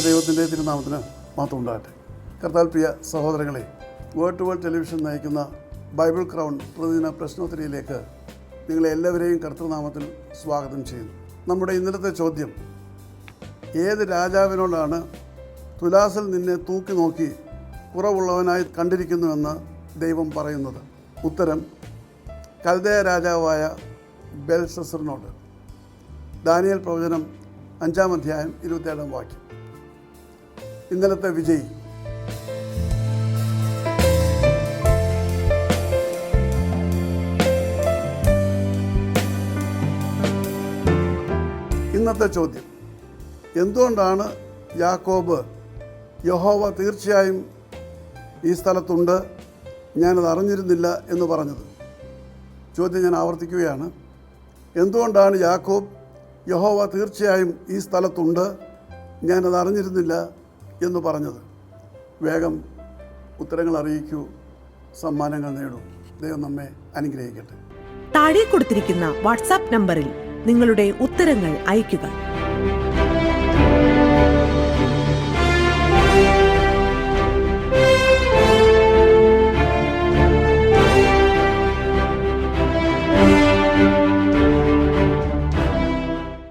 ദൈവത്തിൻ്റെ തിരുനാമത്തിന് മാത്രം ഉണ്ടാകട്ടെ. കർത്താൽ പ്രിയ സഹോദരങ്ങളെ, വേർഡ് ടു വേൾഡ് ടെലിവിഷൻ നയിക്കുന്ന ബൈബിൾ ക്രൗൺ പ്രതിദിന പ്രശ്നോത്തരിയിലേക്ക് നിങ്ങളെ എല്ലാവരെയും കർത്തൃനാമത്തിൽ സ്വാഗതം ചെയ്യുന്നു. നമ്മുടെ ഇന്നലത്തെ ചോദ്യം, ഏത് രാജാവിനോടാണ് തുലാസിൽ നിന്നെ തൂക്കി നോക്കി കുറവുള്ളവനായി കണ്ടിരിക്കുന്നുവെന്ന് ദൈവം പറയുന്നത്? ഉത്തരം, കൽദയ രാജാവായ ബെൽഷസ്സറിനോട്. ദാനിയേൽ പ്രവചനം 5-ാം അധ്യായം 27-ാം വാക്യം. ഇന്നലത്തെ വിജയി. ഇന്നത്തെ ചോദ്യം, എന്തുകൊണ്ടാണ് യാക്കോബ് യഹോവ തീർച്ചയായും ഈ സ്ഥലത്തുണ്ട്, ഞാനത് അറിഞ്ഞിരുന്നില്ല എന്ന് പറഞ്ഞത്? ചോദ്യം ഞാൻ ആവർത്തിക്കുകയാണ്. എന്തുകൊണ്ടാണ് യാക്കോബ് യഹോവ തീർച്ചയായും ഈ സ്ഥലത്തുണ്ട്, ഞാനത് അറിഞ്ഞിരുന്നില്ല എന്ന് പറഞ്ഞത്? വേഗം ഉത്തരങ്ങൾ അറിയിക്കൂ, സമ്മാനങ്ങൾ നേടൂ. ദൈവം നമ്മെ അനുഗ്രഹിക്കട്ടെ. താഴെ കൊടുത്തിരിക്കുന്ന വാട്സാപ്പ് നമ്പറിൽ നിങ്ങളുടെ ഉത്തരങ്ങൾ അയയ്ക്കുക.